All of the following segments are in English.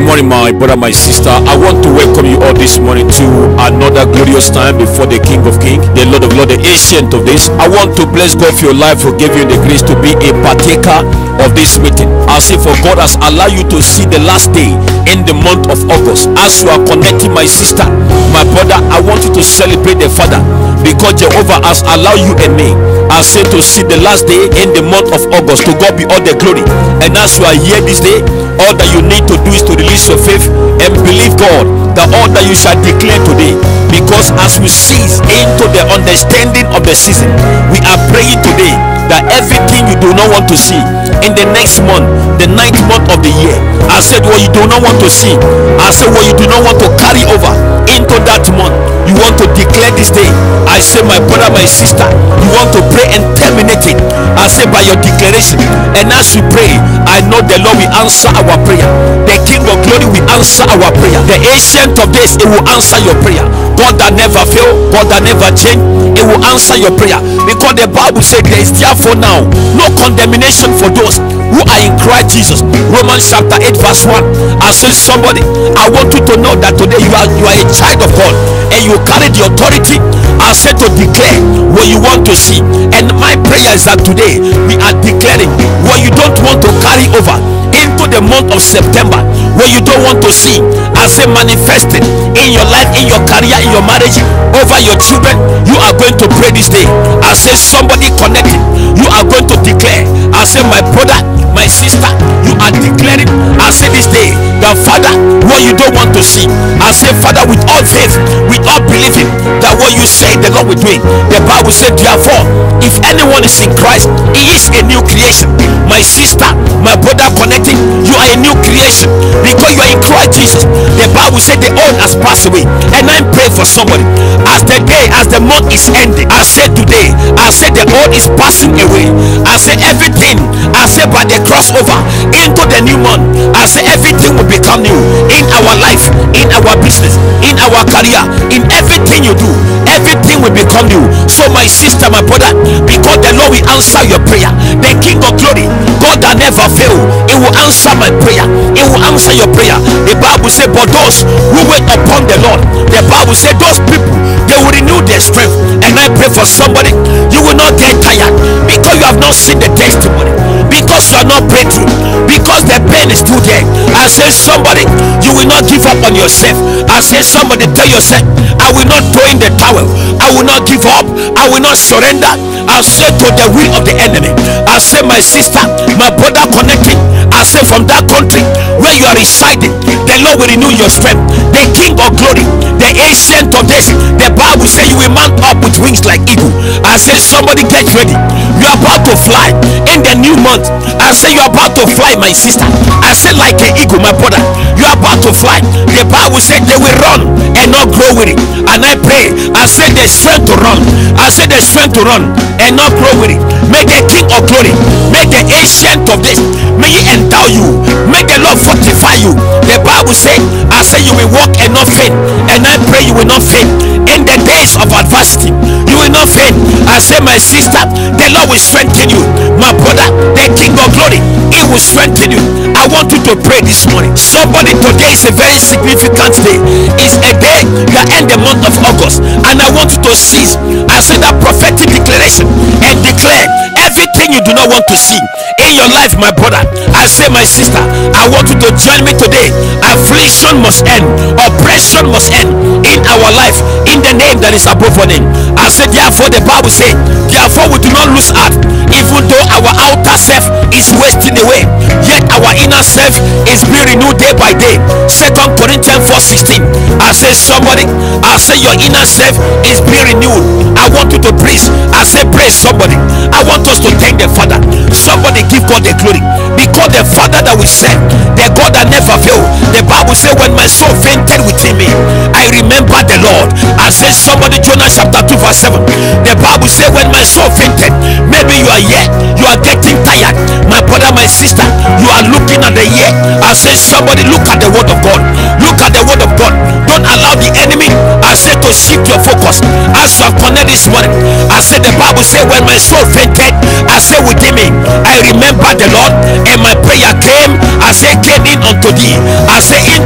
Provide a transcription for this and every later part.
morning, my brother, my sister. I want to welcome you all this morning to another glorious time before the King of Kings, the Lord of Lords, the Ancient of Days. I want to bless God for your life, for giving you the grace to be a partaker of this meeting. I say, for God has allowed you to see the last day in the month of August. As you are connecting, my sister, my brother, I want you to celebrate the Father, because Jehovah has allowed you and me, I say, to see the last day in the month of August. To God be all the glory. And as you are here this day, all that you need to do is to release your faith and believe God that all that you shall declare today, because as we seize into the understanding of the season, we are praying today that everything you do not want to see in the next month, the 9th month of the year, I said what you do not want to see, I said what you do not want to carry over into that month, you want to declare this day. I say, my brother, my sister, you want to pray and terminate it, I say, by your declaration. And as you pray, I know the Lord will answer our prayer. The King of Glory will answer our prayer. The Ancient of Days, it will answer your prayer. God that never fail, God that never change, it will answer your prayer. Because the Bible said there is therefore now no condemnation for those who are in Christ Jesus. Romans chapter 8 verse 1. I say, somebody, I want you to know that today you are a child of God, and you carry the authority, I said, to declare what you want to see. And my prayer is that today we are declaring what you don't want to carry over into the month of September, what you don't want to see, I say, manifested in your life, in your career, in your marriage, over your children. You are going to pray this day. I say, somebody connected, you are going to declare. I say, my brother, my sister, you are declaring. I say this day that, Father, what you don't want to see, I say, Father, with all faith, with all believing that what you say the Lord will do it. The Bible said, therefore, if anyone is in Christ, he is a new creation. My sister, my brother connecting, you are a new creation because you are in Christ Jesus. The Bible said the old has passed away. And I pray for somebody, as the day, as the month is ending, I say today, I say the old is passing away. I say everything, I say by the crossover into the new month, I say everything will become new in our life, in our business, in our career, in everything you do, everything will become new. So my sister, my brother, because the Lord will answer your prayer. The King of Glory, God that never fail, it will answer my prayer, it will answer your prayer. The Bible said, but those who wait upon the Lord, the Bible said those people, they will renew their strength. And I pray for somebody, you will not get tired because you have not seen the testimony, because you are not breathing, because the pain is still there. I say, somebody, you will not give up on yourself. I say, somebody, tell yourself, I will not throw in the towel, I will not give up, I will not surrender. I say, to the will of the enemy. I say, my sister, my brother connecting, I say, from that country where you are residing, the Lord will renew your strength. The King of Glory, the Ancient of Days, the Bible says you will mount up with wings like eagle. I say, somebody, get ready, you are about to fly in the new month. I say, you are about to fly, my sister. I say, like an eagle, my brother, you are about to fly. The Bible said they will run and not grow weary. And I pray, I say, the strength to run, I say, the strength to run and not grow weary. May the King of Glory, may the Ancient of Days, may he endow you, may the Lord fortify you. The Bible said, I say, you will walk and not faint. And I pray you will not faint in the days of adversity. You will not faint. I say, my sister, the Lord will strengthen you. My brother, the King of Glory, he will strengthen you. I want you to pray this morning. Somebody, today is a very significant day. It's a day that end the month of August, and I want you to seize, I say, that prophetic declaration and declare everything you do not want to see in your life. My brother, I say, my sister, I want you to join me today. Affliction must end, oppression must end in our life, in the name that is above all name. I say, therefore, the Bible says, therefore we do not lose heart, even though our outer self is wasting away, yet our inner self is being renewed day by day. 2 Corinthians 4:16. I say, somebody, I say, your inner self is being renewed. I want you to praise. I say, praise somebody. I want us to thank the Father. Somebody give God the glory, because the Father that we serve, the God that never fail. The Bible says, when my soul fainted within me, I remember the Lord. I say, somebody, Jonah chapter 2 verse 7. The Bible says, when my soul fainted, maybe you are here, you are getting tired, my brother, my sister, you are looking at the year. I say, somebody, look at the word of God, look at the word of God. Don't allow the enemy, I say, to shift your focus. As you have connected this morning, I said, the Bible says, when my soul fainted, I say, within me, I remember the Lord, and my prayer came, I say, came in unto thee. I say, in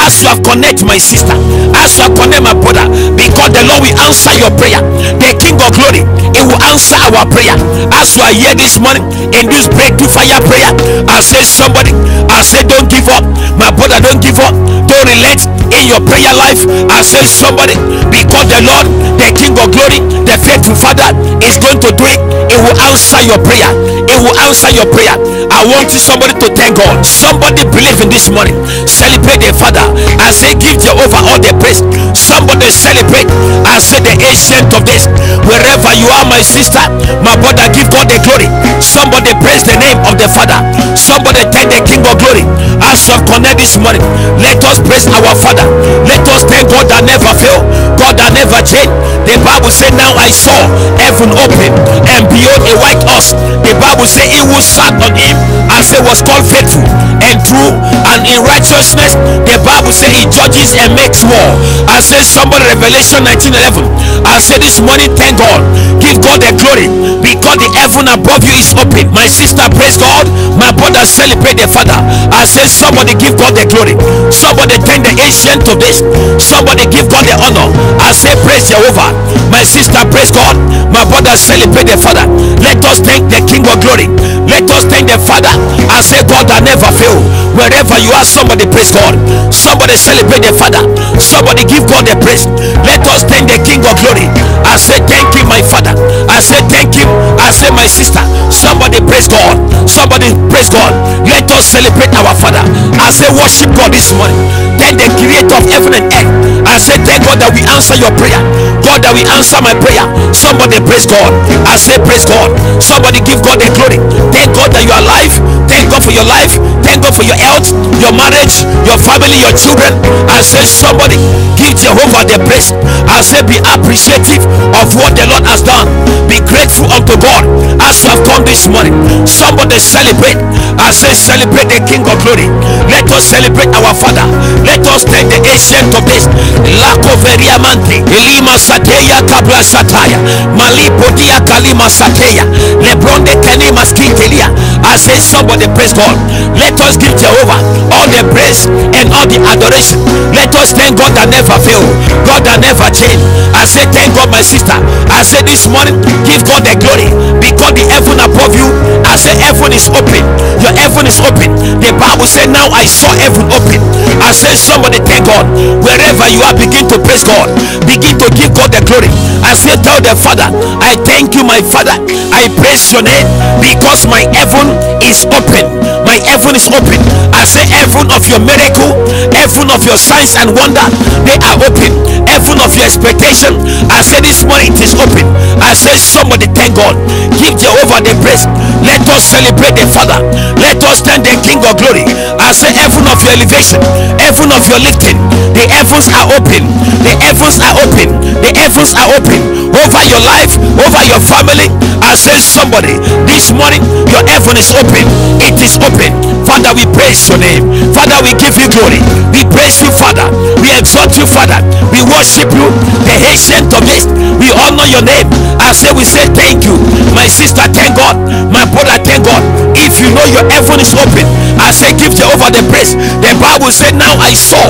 as you have connect my sister, as you have connect my brother, because the Lord will answer your prayer. The King of Glory, He will answer our prayer. As you are here this morning in this breakthrough fire prayer, I say somebody, I say don't give up, my brother, don't give up, don't relent in your prayer life. I say somebody, because the Lord, the King of Glory, the faithful Father, is going to do it. It will answer your prayer. It will answer your prayer. I want you somebody to thank God. Somebody believe in this morning. Celebrate the Father. I say give Jehovah all the praise. Somebody celebrate. I say the ancient of this. Wherever you are, my sister, my brother, give God the glory. Somebody praise the name of the Father. Somebody thank the King of Glory. As you connect this morning, let us praise our Father. Let us thank God that never fail, God that never change. The Bible said, now I saw heaven open and behold a white horse. The Bible said, he who sat on him, I say, was called faithful and true and in righteousness. The Bible said he judges and makes war. I say somebody, Revelation 19:11. I say this morning, thank God, give God the glory, because the heaven above you is open. My sister, praise God. My brother, celebrate the Father. I say somebody give God the glory. Somebody thank the ancient of this. Somebody give God the honor. I say praise Jehovah. My sister, praise God. My brother, celebrate the Father. Let us thank the King of Glory. Let us thank the Father. I say God that never fail. Wherever you are, somebody praise God. Somebody celebrate the Father. Somebody give God the praise. Let us thank the King of Glory. I say thank you, my Father. I say thank you. I say my sister. Somebody praise God. Somebody praise God. Let us celebrate our Father. I say worship God this morning. Thank the Creator of heaven and earth. I say thank God that we answer your prayer. God that we answer my prayer. Somebody praise God. I say praise God. Somebody give God the glory. Thank God that you are alive. Thank God for your life. Thank God for your health, your marriage, your family, your children. I say somebody give Jehovah the praise. I say be appreciative of what the Lord has done. Be grateful unto God as you have come this morning. Somebody celebrate. I say celebrate the King of Glory. Let us celebrate our Father. Let us thank the ancient of this. Lakoveria mante Elima Sateya Kabla Sataya Malipodia Kalima Sateya Lebronde Kanima Skintelia. I say somebody praise God. Let us give Jehovah all the praise and all the adoration. Let us thank God that never fail, God that never change. I say thank God, my sister. I say this morning give God the glory, because the heaven above you, I say heaven is open. Your heaven is open. The Bible said now I saw heaven open. I say somebody thank God. Wherever you are, begin to praise God. Begin to give God the glory. I say tell the Father, I thank you, my Father. I praise your name because my heaven is open. My heaven is open. I say heaven of your miracle, heaven of your signs and wonder, they are open. Heaven of your expectation, I say this morning it is open. I say somebody thank God. Give Jehovah the praise. Let us celebrate the Father. Let us thank the King of Glory. I say heaven of your elevation, heaven of your lifting, the heavens are open. The heavens are open. The heavens are open over your life, over your family. I say somebody this morning your heaven is open. It is open. Father, we praise your name. Father, we give you glory. We praise you, Father. We exalt you, Father. We worship you, the ancient of days. We honor your name. I say we say thank you. My sister, thank God. My brother, thank God. If you know your heaven is open, I say give Jehovah the praise. The Bible said now I saw.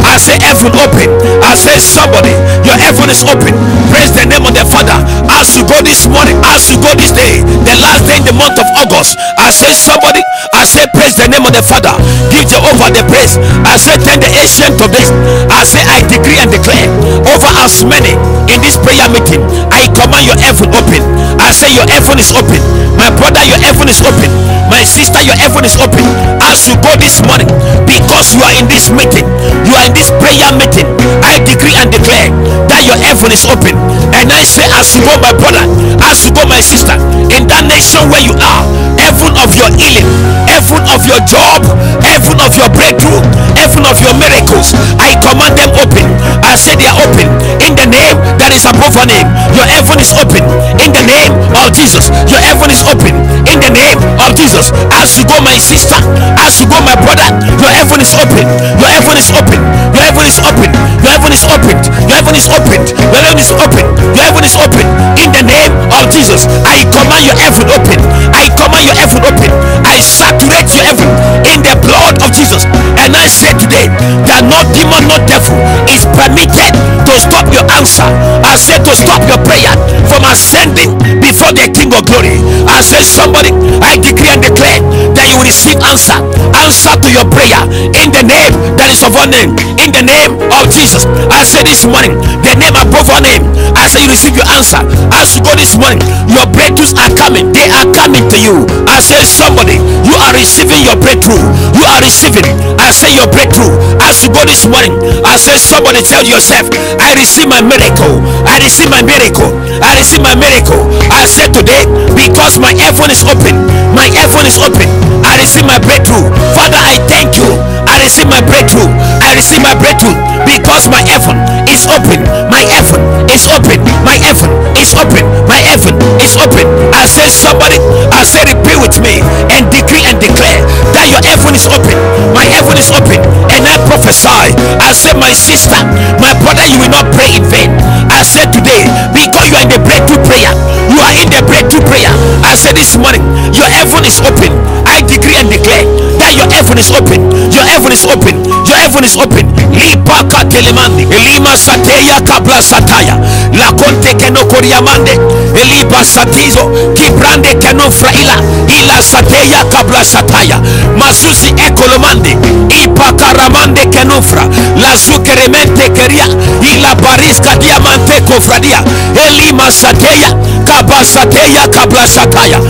I say heaven open. I say somebody your heaven is open. Praise the name of the Father. As you go this morning, as you go this day, the last day in the month of August, I say somebody, I say praise the name of the Father. Give Jehovah the praise. I say thank the ancient of this. I say I decree and declare over as many in this prayer meeting, I command your heaven open. I say your heaven is open. My brother, your heaven is open. My sister, your heaven is open. As you go this morning, because you are in this meeting, you are in this prayer meeting, I decree and declare that your heaven is open. And I say as you go, my brother, as you go, my sister, in that nation where you are, heaven of your healing, heaven of your job, heaven of your breakthrough, heaven of your miracles, I command them open. I say they are open in the name that is above a name. Your heaven is open in the name of Jesus. Your heaven is open in the name of Jesus. As you go, my sister, as you go, my brother, your heaven is open. Your heaven is open. Your heaven is open. Your heaven is open. Your heaven is open. Your heaven is open. Your heaven is open in the name of Jesus. I command your heaven open. I command your heaven open. I saturate your heaven in the blood of Jesus. And I say today that no demon answer. I said to stop your prayer from ascending before the King of Glory. I said, somebody, I decree and declare that you will receive answer to your prayer in the name that is of all name, in the name of Jesus. I said this morning, the name above all name, I said you receive your answer. As you go this morning, your breakthroughs are coming. They are coming to you. I said, somebody, you are receiving your breakthrough. You are receiving, I say, your breakthrough. As you go this morning, I said, somebody tell yourself, I receive my miracle. I receive my miracle. I receive my miracle. I said today, because my heaven is open. My heaven is open. I receive my breakthrough. Father, I thank you. I receive my breakthrough. I receive my breakthrough because my heaven is open. My heaven is open. My heaven is open. My heaven is open. I say, somebody, I say, repeat with me and decree and declare that your heaven is open. My heaven is open. And I prophesy. I say, my sister, my brother, you will not pray in vain. I said today, because you are in the breakthrough prayer, you are in the breakthrough prayer. I said this morning, your heaven is open. I decree and declare that your heaven is open. Your heaven is open. Your heaven is open. Lipaka telemandi. Elima sateya kabla sataya. La conte keno koriamande. Eliba satizo. Kibrande keno fraila. Ila sateya kabla sataya. Masusi ekolomande. Ipaka ramande kenofra. La zukeremente keria. Ila bariska diamante kofradia. Elima sateya kabla sateya kabla sataya.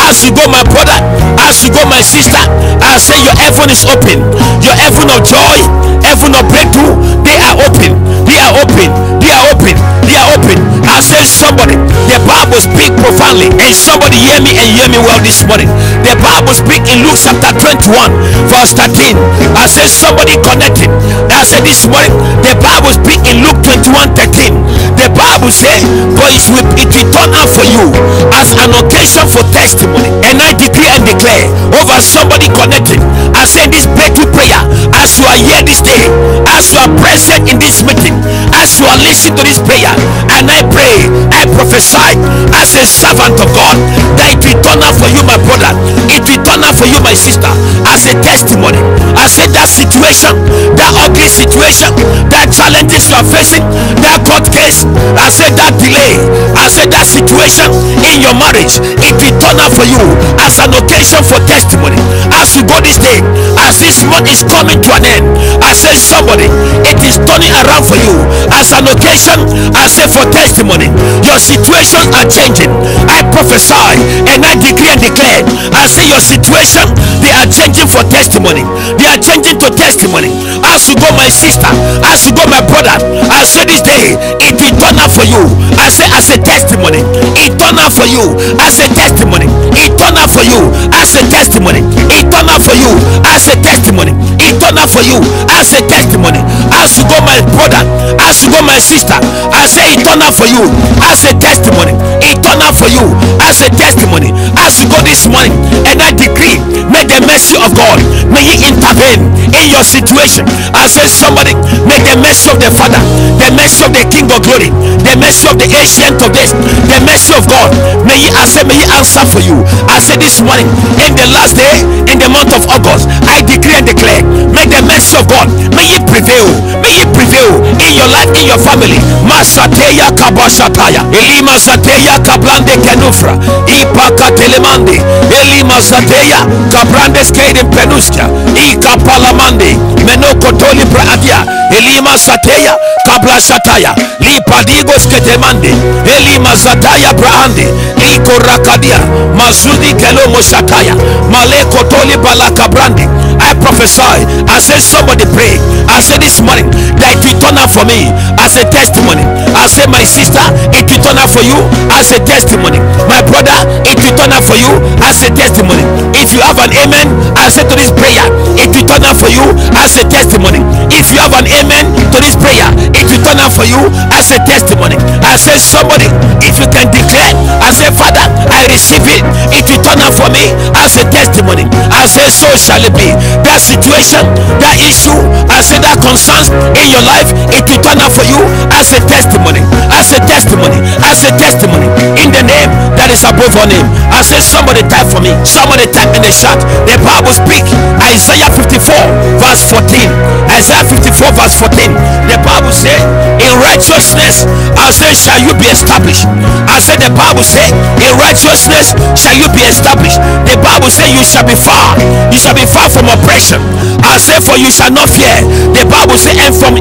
As you go, my brother, as you go, my sister, I say your heaven is open. Your heaven of joy, heaven of breakthrough, they are open. They are open. They are open. They are open. I say, somebody, the Bible speak profoundly, and somebody hear me and hear me well this morning. The Bible speak in Luke chapter 21 verse 13. I say, somebody connected. I said this morning, the Bible speak in Luke 21:13. The Bible say, but it will turn out for you as an occasion for testimony. And I decree and declare over somebody connected. I say this breakthrough prayer, as you are here this day, as you are present in this meeting, as you are listening to this prayer, and I pray, I prophesy as a servant of God that it will turn out for you, my brother. It will turn out for you, my sister, as a testimony. I say that situation, that ugly situation, that challenges you are facing, that court case, I said that delay, I said that situation in your marriage, it will turn out for you as an occasion for testimony. As you go this day, as this month is coming to an end, I say, somebody, it is turning around for you as an occasion, I say, for testimony. Your situations are changing. I prophesy and I decree and declare, I say your situation, they are changing for testimony. They are changing to testimony. As you go, my sister, as you go, my brother, I say this day, it will turn out for you. I say, as a testimony. It turn out for you as a testimony. It turn out for you as a testimony. It turn out for you as a testimony. It turn out for you as a testimony. As you go, my brother, as you go, my sister, I say it turn out for you as a testimony. It turn out for you as a testimony. As you go this morning, and I decree, may the mercy of God, may He intervene in your situation. I say, somebody, may the mercy of the Father, the mercy of the King of Glory, the mercy of the Ancient of Days, the mercy of God, may He answer, may He answer for you. I say this morning, in the last day, in the month of August, I decree and declare, may the mercy of God, may it prevail, may it prevail in your life, in your family. Masateya kabashataya, elima sateya kablande kenufra, ipaka telemande, elima sateya kabrande skedim penuska, ikapalamande, menokotoli praadia, elima sateya kablashataya, lipadigos ketemande, elima zataya praande, ikorakadiya, mazudi kelomo shataya, malekotoli balakabrande. I prophesy, I say, somebody pray. I say this morning that it will turn out for me as a testimony. I say, my sister, it will turn out for you as a testimony. My brother, it will turn out for you as a testimony. If you have an amen, I say to this prayer, it will turn out for you as a testimony. If you have an amen to this prayer, it will turn out for you as a testimony. I say, somebody, if you can declare, I say, Father, I receive it. It will turn out for me as a testimony. I say, so shall it be. That situation, that issue, I say, that concerns in your life, it will turn out for you as a testimony, as a testimony, as a testimony, in the name that is above all name. I say, somebody type for me, somebody type in the chat. The Bible speak Isaiah 54 verse 14. Isaiah 54 verse 14. The Bible say, in in righteousness, I say, shall you be established. I said, the Bible said, in righteousness shall you be established. The Bible said, you shall be far from oppression. I say, for you shall not fear. The Bible said, and from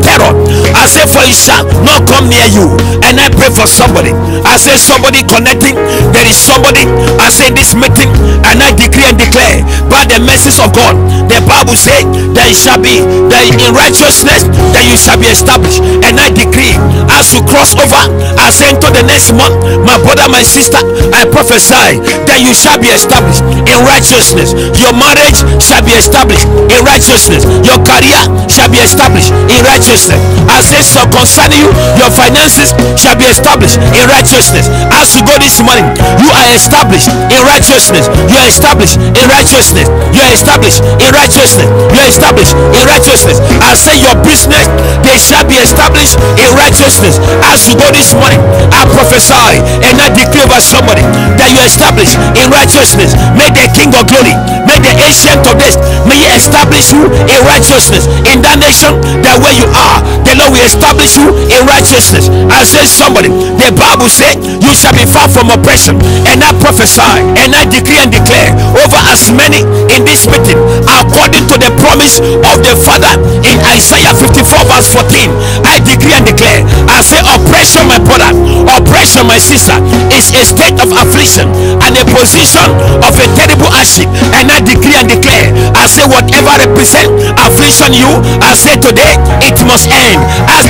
terror. I say, for it shall not come near you. And I pray for somebody. I say, somebody connecting. There is somebody. I say, this meeting, and I decree and declare by the mercies of God. The Bible said that it shall be that in righteousness that you shall be established. And I decree, as you cross over, I say into the next month, my brother, my sister, I prophesy that you shall be established in righteousness. Your marriage shall be established in righteousness. Your career shall be established in righteousness. I say, so concerning you, your finances shall be established in righteousness. As you go this morning, you are established in righteousness. You are established in righteousness. You are established in righteousness. You are established in righteousness. I say, your business, they shall be established in righteousness. As you go this morning, I prophesy and I declare over somebody that you are established in righteousness. May the King of Glory, may the Ancient of Days, may He establish you in righteousness in that nation, that where you are, the Lord will establish you in righteousness. I say, somebody, the Bible said, you shall be far from oppression. And I prophesy and I decree and declare over as many in this meeting, according to the promise of the Father in Isaiah 54 verse 14. I decree and declare, I say, oppression, my brother, oppression, my sister, is a state of affliction and a position of a terrible hardship. And I decree and declare, I say, whatever represent affliction you, I say today it must end. As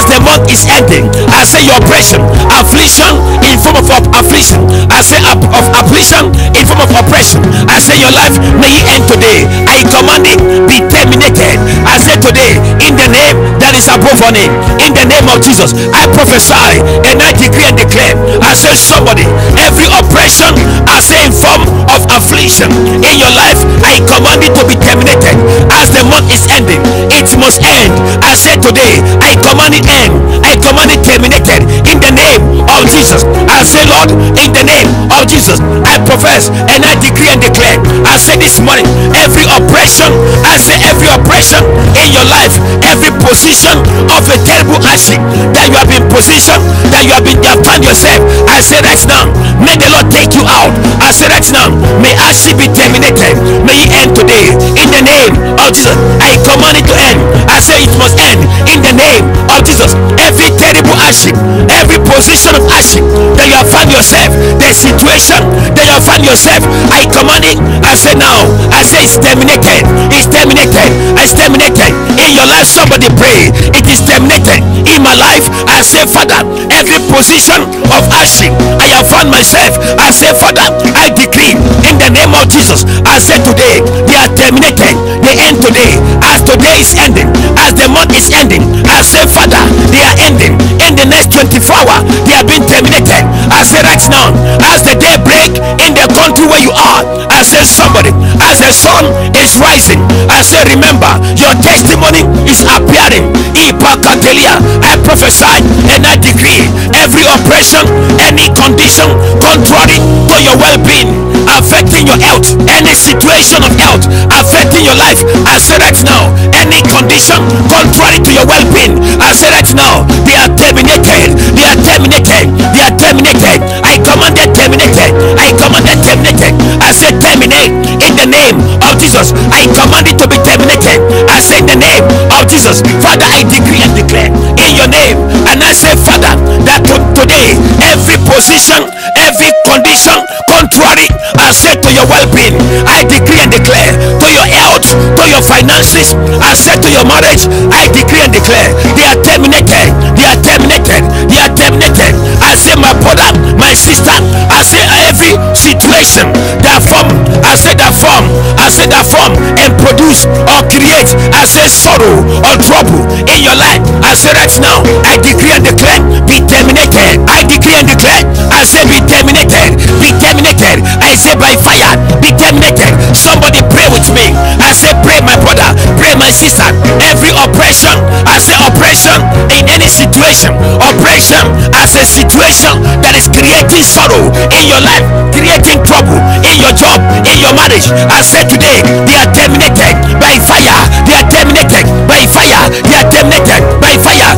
the month is ending, I say, your oppression, affliction in form of affliction, I say, of affliction in form of oppression, I say, your life may end today. I command it be terminated. I say today, in the name that is above all name, in the name of Jesus, I prophesy and I decree and declare, I say, somebody, every oppression, I say, in form of affliction in your life, I command it to be terminated. As the month is ending, it must end. I say today, I command it end. I command it terminated in the name of Jesus. I say, Lord, in the name of Jesus, I profess and I decree and declare, I say this morning, every oppression, I say, every oppression in your life, every position of a terrible hardship that you have been positioned, that you have found yourself, I say right now, may the Lord take you out. I say right now, may hardship be terminated. May it end today in the name of Jesus. I command it to end. I say it must end in the name of Jesus. Every terrible hardship, every position of hardship that you have found yourself, the situation that you have found yourself, I command it. I say now, I say it's terminated. It's terminated. It's terminated in your life. Somebody pray. It is terminated in my life. I say, Father, every position of hardship I have found myself, I say, Father, I decree in the name of Jesus. I say today, they are terminated. They end today. As today is ending, as the month is ending, I say, Father, they are ending in the next 24 hours. They have been terminated. I say right now, as the day break in the country where you are, I say, somebody, as the sun is rising, I say, remember, your testimony is appearing. I prophesy and I decree, every oppression, any condition contrary to your well-being, affecting your health, any situation of health affecting your life, I say right now, any condition contrary to your well-being, I say right now, they are terminated. They are terminated. They are terminated. I command them terminated. I command them terminated. I say terminate in the name of Jesus. I command it to be terminated. I say in the name of Jesus. Father, I decree and declare in your name, and I say, Father, that today every position, every condition contrary, I say to your well-being, I decree and declare to your health, to your finances, I say to your marriage, I decree and declare they are terminated. They are terminated. They are terminated. I say, my brother, my sister, I say every situation that form, I say that form, I say that form and produce or create, I say sorrow or trouble in your life, I say right now, I decree and declare be terminated. I decree and declare, I say be terminated. Be terminated. I say by fire, be terminated. Somebody pray with me. I say pray, my brother, pray, my sister. Every oppression, I say oppression in any situation, oppression as a situation that is creating sorrow in your life, creating trouble in your job, in your marriage, I say today they are terminated by fire. They are terminated by fire. They are terminated by fire.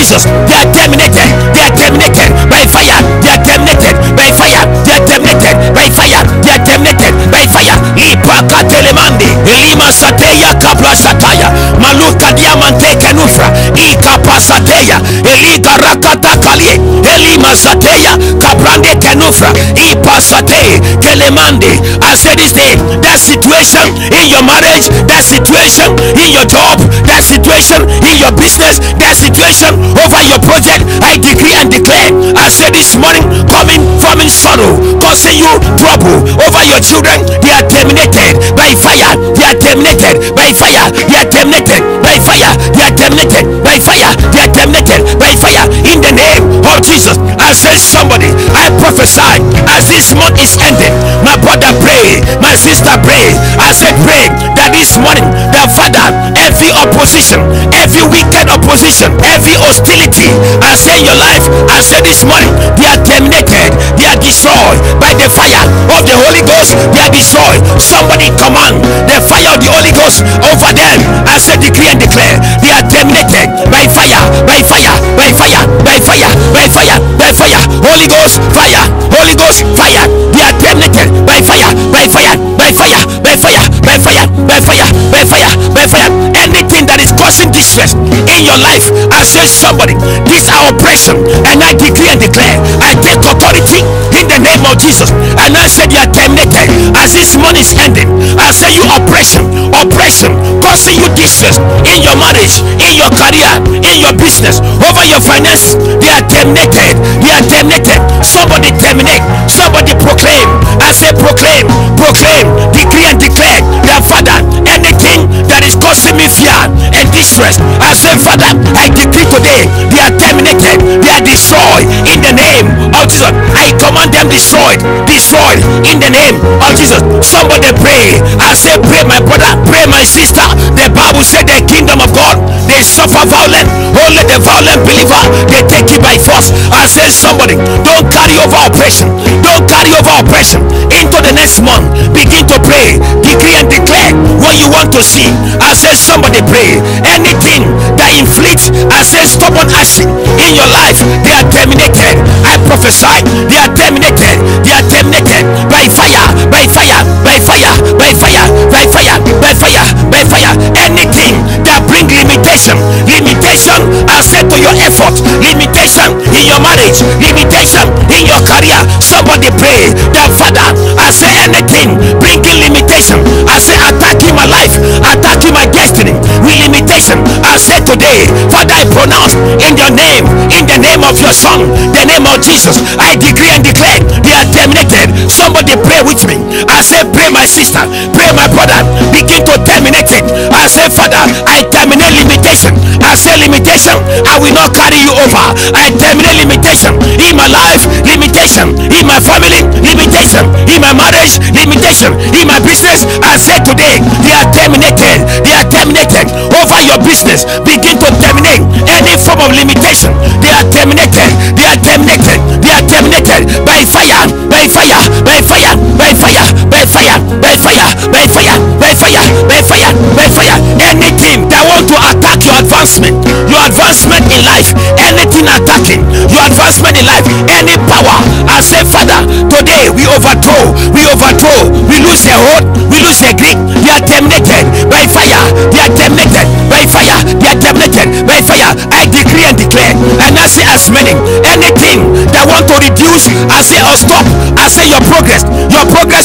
Jesus, they are terminated. They are terminated by fire. They are terminated by fire. They are terminated by fire. They are terminated by fire. Ipaka telemandi elima sateya kapla sataya maluka diamante kenufra ikapa sateya eliga rakata kalie elima sateya kabrande kenufra ipa sate telemandi. I said this day, that situation in your marriage, that situation in your job, that situation in your business, that situation over your project, I decree and declare. I said this morning, coming from in sorrow, causing you trouble over your children, they are terminated by fire. They are terminated by fire. They are terminated by fire. They are terminated by fire. They are terminated by fire. In the name of Jesus, I said somebody, I prophesy as this month is ending. My brother pray, my sister pray. I said pray that this morning, that Father, every opposition, every wicked opposition, every hostility, I say in your life, I said this morning, they are terminated, they are destroyed by the fire of the Holy Ghost. They are destroyed. Somebody command the fire of the Holy Ghost over them. I said decree and declare, they are terminated by fire, by fire, by fire, by fire, by fire, by fire. Holy Ghost fire, Holy Ghost fire. They are terminated by fire, by fire, by fire, by fire, by fire, by fire, by fire, by fire. Anything that is causing distress in your life, I say somebody, these are oppression, and I decree and declare, I take authority in the name of Jesus, and I said you are terminated as this month is ending. I say you oppression, oppression causing you distress in your marriage, in your career, in your business, over your finances. They are terminated. They are terminated. Somebody terminate. Somebody proclaim. I say proclaim, proclaim, decree and declare that Father, anything that is causing me fear and distress, I say Father, I decree today they are terminated. They are destroyed in the name of Jesus. I command them destroyed, destroyed in the name of Jesus. Somebody pray. I say pray, my brother, pray, my sister. The Bible said the kingdom of God, they suffer violence. Only the violent believer, they take it by force. I say somebody, don't carry over oppression. Don't carry over oppression into the next month. Begin to pray, decree and declare what you want to see. I say somebody pray. Anything that inflicts, I say stubborn action in your life, they are terminated. I prophesy, they are terminated. They are terminated by fire, by fire, by fire, by fire, by fire, by fire, by fire. Anything that bring limitation, limitation, I say to your effort, limitation in your marriage, limitation in your career. Somebody pray that Father, I say anything bringing limitation, I say attacking my life, attacking my destiny with limitation. I say today, Father, I pronounce in your name, in the name of your Son, the name of Jesus, I decree and declare they are terminated. Somebody pray with me. I say pray, my sister, pray, my brother, begin to terminate it. I say Father, I terminate limitation. I say limitation, I will not carry you over. I terminate limitation in my life, limitation in my family, limitation in my marriage, limitation in my business. I say today they are terminated. They are terminated over your business. Begin to terminate any form of limitation. They are terminated. They are terminated. They are terminated by fire, by fire, by fire, by fire, by fire, by fire, by fire, by fire, by fire, by fire. Anything that want to attack your advancement in life, anything attacking your advancement in life, any power, I say Father, today we overthrow, we lose their hold, we lose their grip. They are terminated by fire. They are terminated by fire. They are terminated by fire. I decree and declare, and I say as many, anything that want to reduce, I say or stop, I say your progress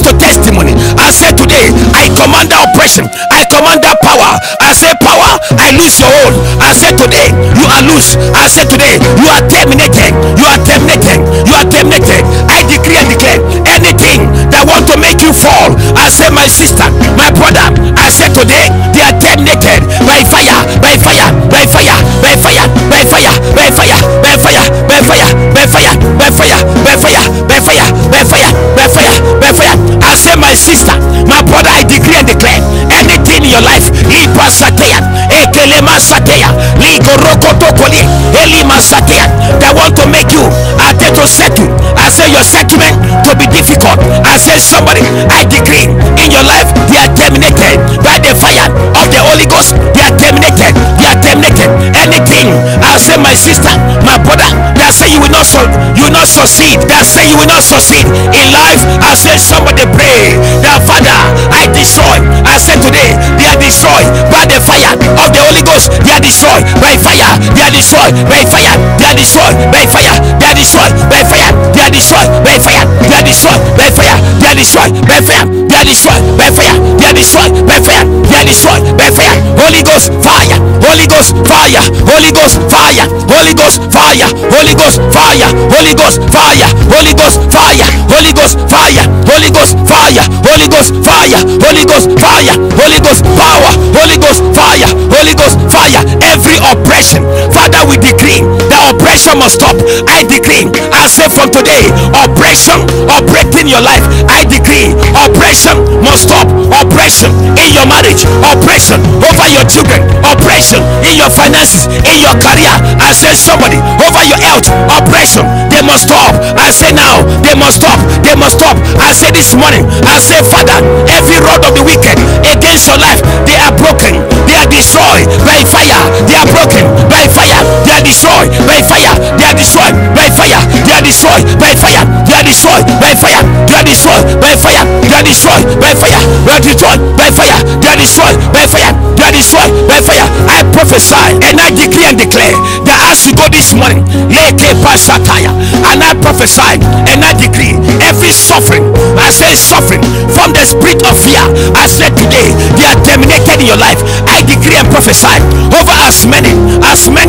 to testimony. I say today, I command that oppression, I command that power. I say power, I lose your hold. I say today, you are loose. I say today, you are terminated. You are terminated. You are terminated. I decree and declare, anything that want to make you fall, I say my sister, my brother, I say today, they are terminated by fire, by fire, by fire, by fire, by fire, by fire, by fire, by fire, by fire, by fire, by fire, by fire, by fire, by fire, by fire. I say my sister, my brother, I decree and declare, anything in your life, lipa satea, ekelema satea, ligorokotokoli, elima satea, that want to make you, I tell to settle. I say your settlement to be difficult. I say somebody, I decree in your life, they are terminated by the fire of the Holy Ghost. They are terminated. They are terminated. Anything, I I say my sister, my brother, that say you will not succeed, that say you will not succeed in life. I say somebody pray that Father, I destroy. I said today they are destroyed by the fire of the Holy Ghost. They are destroyed by fire. They are destroyed by fire. They are destroyed by fire. They are destroyed by fire. They are destroyed by fire. They are destroyed by fire. They are destroyed by fire. They are destroyed by fire. They are destroyed by fire. They are destroyed by fire. Holy Ghost fire. Holy Ghost fire. Holy Ghost fire. Holy Ghost fire. Holy Ghost fire. Holy Ghost fire. Holy Ghost fire. Holy Ghost fire. Holy Ghost fire. Holy Ghost fire. Holy Ghost fire. Holy Ghost power. Holy Ghost fire. Holy Ghost fire. Every oppression, Father, we decree that oppression must stop. I decree, I say from today, oppression operating your life. I decree oppression must stop. Oppression in your marriage, oppression over your children, oppression in your finances, in your career. I say somebody over your health, oppression, they must stop. I say now, they must stop. They must stop. I say this morning, I say Father, every rod of the wicked against your life, they are broken. They are destroyed by fire. They are broken by fire. They are destroyed by fire. They are destroyed by fire. They are destroyed by fire. They are destroyed by fire. They are destroyed by fire. They are destroyed by fire. They are destroyed by fire. They are destroyed by fire. They are destroyed by fire. I prophesy and I decree and declare that as you go this morning, and I prophesy and I decree every suffering, I say suffering from the spirit of fear, I said today they are terminated in your life. I decree and prophesy over as many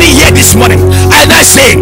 here this morning, and I say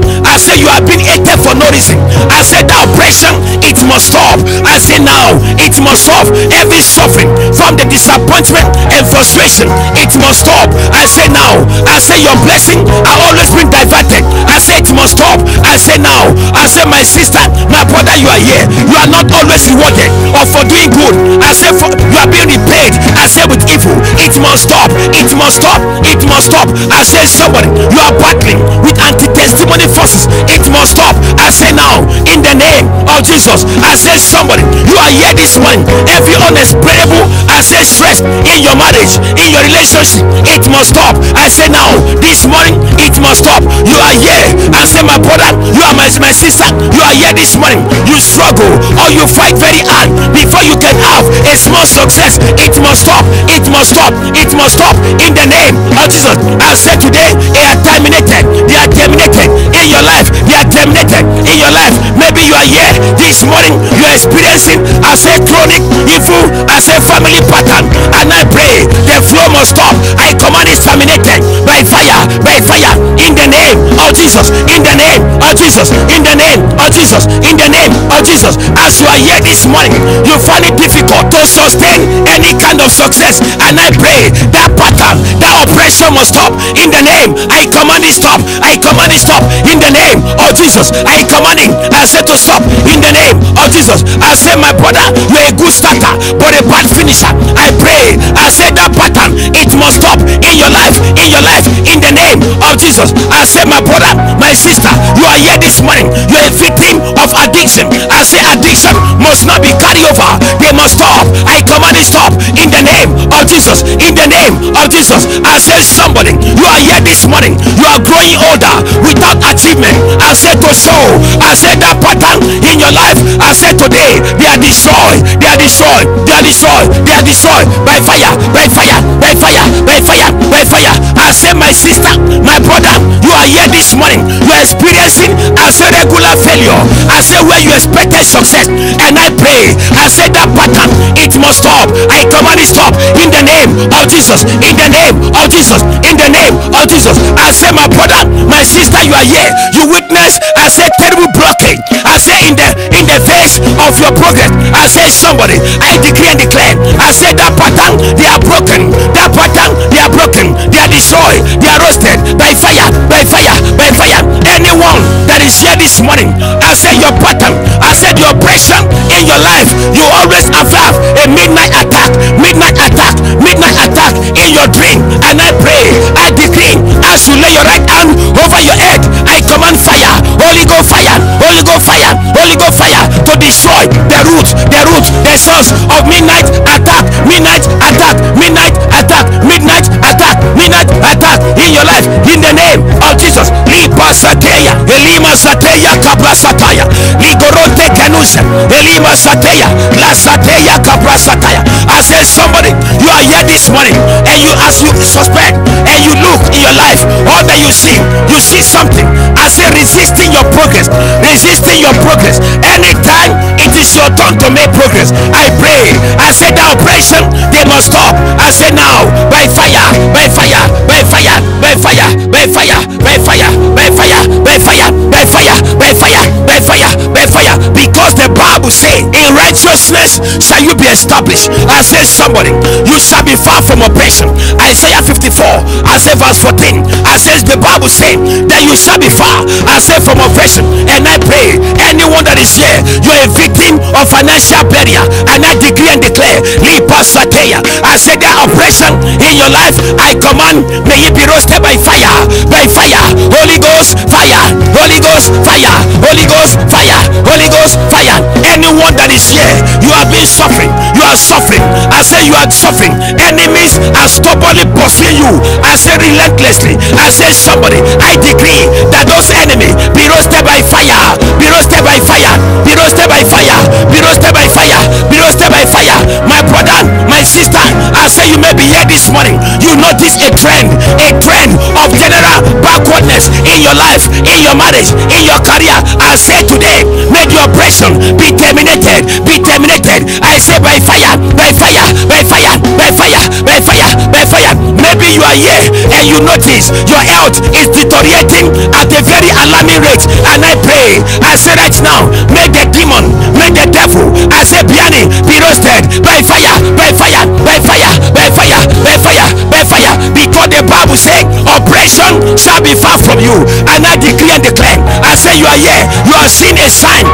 you have been hated for no reason. I said the oppression, it must stop. I say now it must stop. Every suffering from the disappointment and frustration, it must stop. I say now, I say your blessing are always been diverted. I say it must stop. I say now, I say my sister, my brother, you are here. You are not always rewarded or for doing good. I say for you are being repaid. I say with evil, it must stop. It must stop. It must stop. I say somebody, you are battling with anti-testimony forces. It must stop. I say now, in the name of Jesus. I say somebody, you are here this morning. Every unexplainable, I say stress in your marriage, in your relationship, it must stop. I say now, this morning, it must stop. You are here. I say my brother, you are my sister. You are here this morning. You struggle or you fight very hard before you can have a small success. It must stop. It must stop. It must stop. In the name of Jesus. I say today, they are terminated. They are terminated in your life. They are terminated in your life. Maybe you are here this morning. You are experiencing, I say chronic evil. I say family pattern, and I pray the flow must stop. I command it terminated by fire. By fire. In the name of Jesus. In the name of Jesus. In the name of Jesus. In the name of Jesus. As you are here this morning, you find it difficult to sustain any kind of success, and I pray that pattern, that oppression must stop. In the name, I command it stop. I command it stop. In the name of Jesus, I command it. I say to stop. In the name of Jesus, I say my brother, you are a good starter but a bad finisher. I pray. I say that pattern, it must stop in your life. In your life. In the name of Jesus, I say my brother, my sister, you are here this morning. You are a victim of addiction. I say addiction must not be carried over. They must stop. I command it stop. In the name of Jesus. In the name of Jesus, I say somebody, you are here this morning. You are growing older without achievement. I say to sow. I say that pattern in your life. I say today they are destroyed. They are destroyed. They are destroyed. They are destroyed by fire. By fire. By fire. By fire. By fire. I say my sister, my brother, you are here this morning. You are experiencing, I say regular failure. I say where you expected success, and I pray. I say that pattern, it must stop. I command it stop. In the name of Jesus. In the name of Jesus. In the name of Jesus. I say my brother, my sister, you are here. You witness, I say terrible blockage. I say in the face of your progress. I say somebody, I decree and declare. I say that pattern, they are broken. That pattern, they are broken. They are destroyed. They are roasted by fire. By fire. By fire. Anyone that is here this morning, I say your pattern, I said your oppression in your life, you always have a midnight attack. Midnight attack. Midnight attack in your dream. And I pray, I decree, as you lay your right hand over your head, I command fire. Holy Ghost fire. Holy Ghost fire. Holy Ghost fire to destroy the root, the source of midnight attack. Midnight attack. Midnight attack. Midnight attack. Midnight attack in your life. In the name of Jesus. Lebaruse, Elima Sateya, La Sateya Capra Sataya. I say somebody, you are here this morning, and you, as you suspect and you look in your life, all that you see something. I say resisting your progress, resisting your progress. Anytime it is your turn to make progress, I pray. I say the oppression, they must stop. I say now, by fire, by fire, by fire, by fire, by fire, by fire, by fire, by fire, by fire, by fire, by fire, by fire. Because the Bible says, in righteousness shall you be established. I say somebody, you shall be far from oppression. Isaiah 54, I say verse 14. I says the Bible says that you shall be far, I say, from oppression. And I pray, anyone that is here, you are a victim of financial barrier, and I decree and declare, I say that oppression in your life, I command, may it be roasted by fire, by fire. Holy Ghost fire, Holy Ghost fire, Holy Ghost fire, Holy Ghost fire. Anyone that is here, you have been suffering, you are suffering. I say you are suffering. Enemies are stubbornly pursuing you. I say relentlessly. I say somebody, I decree that those enemies be roasted by fire, be roasted by fire, be roasted by fire, be roasted by fire, be roasted by fire. My brother, my sister, I say you may be here this morning. You notice a trend of general backwardness in your life, in your marriage, in your career. I say today, may the oppression be terminated, be terminated. I say by fire, by fire, by fire, by fire, by fire, by fire. Maybe you are here and you notice your health is deteriorating at a very alarming rate, and I pray, I say right now, make the demon, make the devil, I say Biani, be roasted by fire, by fire, by fire, by fire, by fire, by fire. Because the Bible says oppression shall be far from you, and I decree and declare, I say you are here, you are seeing a sign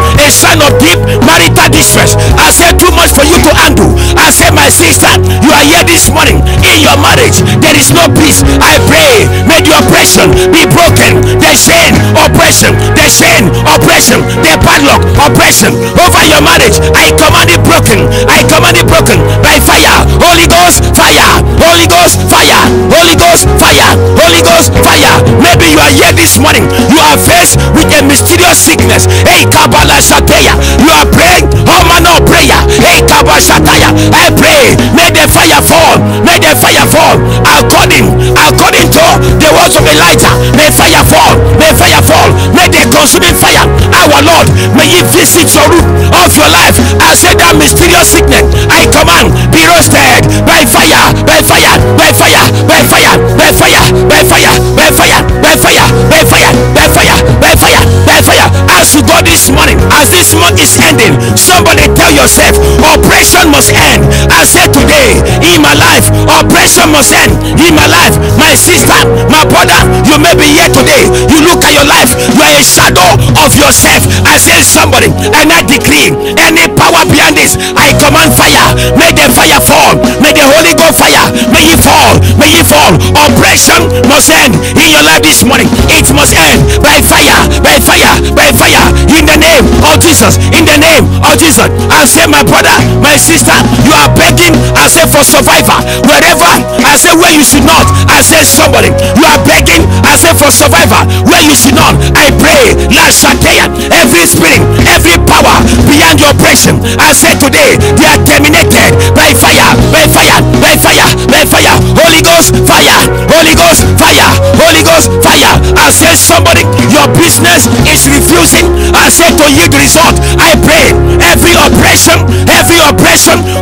of deep marital distress. I say too much for you to handle. I say my sister, you are here this morning, in your marriage there is no peace. I pray, may the oppression be broken, the chain oppression, the chain oppression, the padlock oppression over your marriage, I command it broken, I command it broken by fire. Holy Ghost fire, Holy Ghost fire, Holy Ghost fire, Holy Ghost fire. Maybe you are here this morning, you are faced with a mysterious sickness. Hey Kabbalah Shateya, you are praying all manner of prayer. Hey Kabbalah Shataya, I pray, may the fire fall, may the fire fall according to the words of Elijah. May fire fall, may fire fall, may the consuming fire, our Lord, may it visit your root of your life. I say that mysterious sickness, I command, be roasted by fire, by fire, by fire, by fire, by fire, by fire, by fire, by fire, by fire, by fire, by fire, by fire. As you go this morning, as this month is ending, somebody tell yourself, oppression must end. I say today, in my life, oppression must end. In my life, my sister, my brother, you may be here today, you look at your life, you are a shadow of yourself. I say somebody, and I decree, any power behind this, I command fire, may the fire fall, may the Holy Ghost fire, may it fall, may it fall. Oppression must end in your life this morning. It must end by fire, by fire, by fire, in the name of Jesus, in the name of Jesus. I say my brother, my sister, you are begging, I say for survivor, wherever, I say where you should not. I say somebody, you are begging, I say for survivor, where you should not. I pray, last Shateya, every spirit, every power beyond your oppression, I say today, they are terminated by fire, by fire, by fire, by fire. Holy Ghost fire, Holy Ghost fire, Holy Ghost fire. I say somebody, your business is refusing, I say, to yield result. I pray, every oppression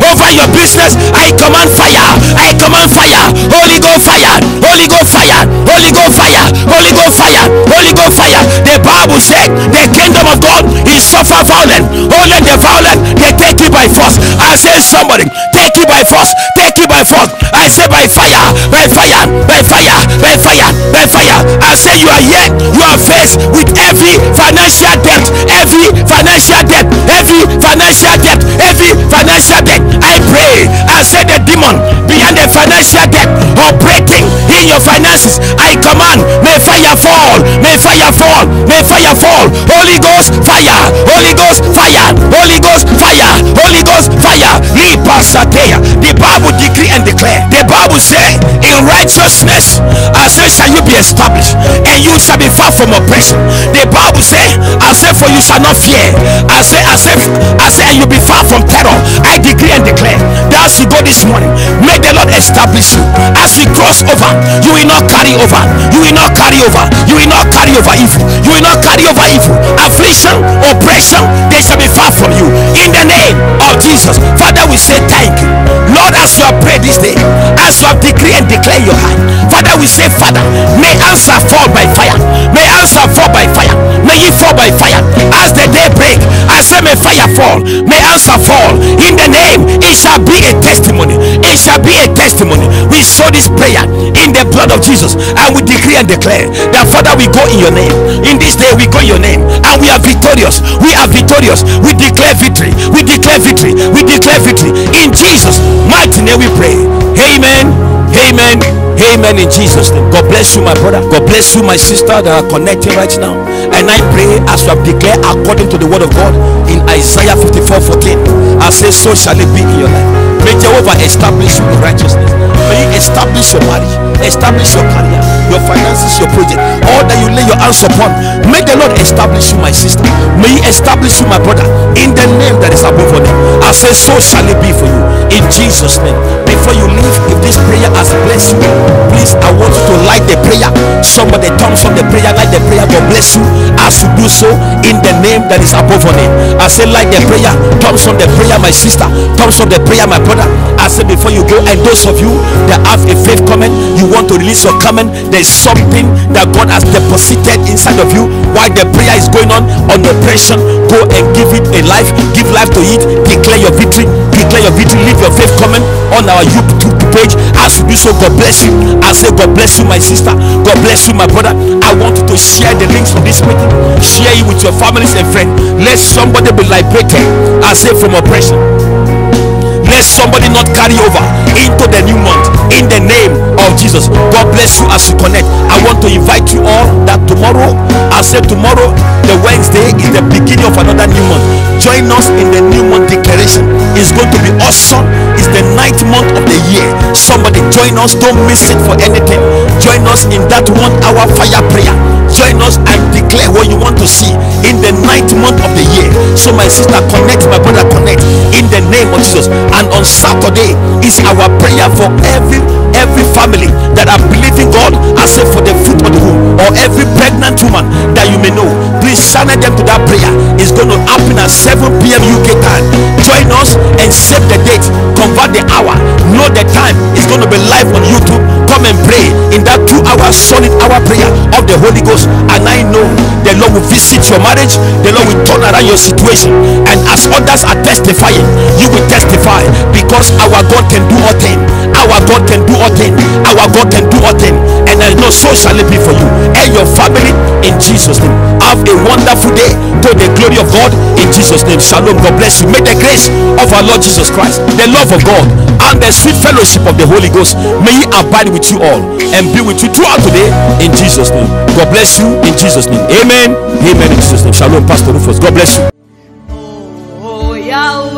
over your business, I command fire, I command fire. Holy Ghost fire, Holy Ghost fire, Holy Ghost fire, Holy Ghost fire, Holy Ghost fire. The Bible said the kingdom of God is suffer violent, only the violent they take it by force. I say somebody, take it by force, take it by force. I say by fire, by fire, by fire, by fire, by fire. I say you are here, you are faced with every financial debt, every financial debt, every financial debt, every financial debt. I pray, I say the demon behind the financial debt operating in your finances, I command, may fire fall, may fire fall, may fire fall. Holy Ghost fire, Holy Ghost fire, Holy Ghost fire, Holy Ghost fire. Lipa The Bible decree and declare. The Bible say, in righteousness, I say, shall you be established, and you shall be far from oppression. The Bible say, I say, for you shall not fear. I say, and you be far from terror. I decree and declare that as you go this morning, may the Lord establish you. As you cross over, you will not carry over. You will not carry over. You will not carry over evil. You will not carry over evil. Affliction, oppression, they shall be far from you. In the name of Jesus, Father, we say thank you. Lord, as you have prayed this day, as you have decreed and declared your heart, Father, we say, Father, may answer fall by fire. May answer fall by fire. May it fall by fire. As the day break, I say, may fire fall. May answer fall. In the name, it shall be a testimony. It shall be a testimony. We sow this prayer in the blood of Jesus, and we decree and declare that, Father, we go in your name. In this day, we go in your name, and we are victorious. We are victorious. We declare victory. We declare victory. We declare victory. In Jesus' mighty name we pray. Amen. Amen. Amen. In Jesus' name. God bless you, my brother. God bless you, my sister that are connected right now. And I pray as you have declared according to the word of God in Isaiah 54:14. I say, so shall it be in your life. May Jehovah establish you in righteousness. May he establish your marriage, establish your career, your finances, your project, all that you lay your hands upon. May the Lord establish you, my sister. May he establish you, my brother, in the name that is above all name. I say, so shall it be for you in Jesus' name. Before you leave, if this prayer has blessed you, please, I want you to like the prayer. Somebody thumbs on the prayer, like the prayer. God bless you as you do so in the name that is above all name. I say, like the prayer, thumbs on the prayer, my sister, thumbs on the prayer, my brother. I say, before you go, and those of you that have a faith comment, you want to release your comment, there's something that God has deposited inside of you while the prayer is going on oppression. Go and give it a life, give life to it. Declare your victory, declare your victory. Leave your faith comment on our YouTube page. As you do so, God bless you. I say, God bless you, my sister. God bless you, my brother. I want you to share the links of this meeting. Share it with your families and friends. Let somebody be liberated, I say, from oppression. Let somebody not carry over into the new month in the name of Jesus. God bless you as you connect. I want to invite you all that tomorrow, I said tomorrow, the Wednesday is the beginning of another new month. Join us in the new month declaration. It's going to be awesome. It's the 9th month of the year. Somebody join us. Don't miss it for anything. Join us in that 1 hour fire prayer. Join us and declare what you want to see in the 9th month of the year. So my sister, connect, my brother, connect in the name of Jesus. And on Saturday is our prayer for every family that are believing God, I say, for the fruit of the womb, or every pregnant woman that you may know. Please channel them to that prayer. It's going to happen at 7 p.m. UK time. Join us and save the date, convert the hour, know the time. It's going to be live on YouTube. Come and pray in that 2 hour solid hour prayer of the Holy Ghost. And I know the Lord will visit your marriage. The Lord will turn around your situation. And as others are testifying, you will testify, because our God can do all things. Our God can do all things. Our God can do all things. And I know so shall it be for you and your family in Jesus' name. Have a wonderful day to the glory of God in Jesus' name. Shalom. God bless you. May the grace of our Lord Jesus Christ, the love of God, and the sweet fellowship of the Holy Ghost, may He abide with you all and be with you throughout today in Jesus' name. God bless you in Jesus' name. Amen. Amen in Jesus' name. Shalom, Pastor Rufus. God bless you. Oh, Yahweh.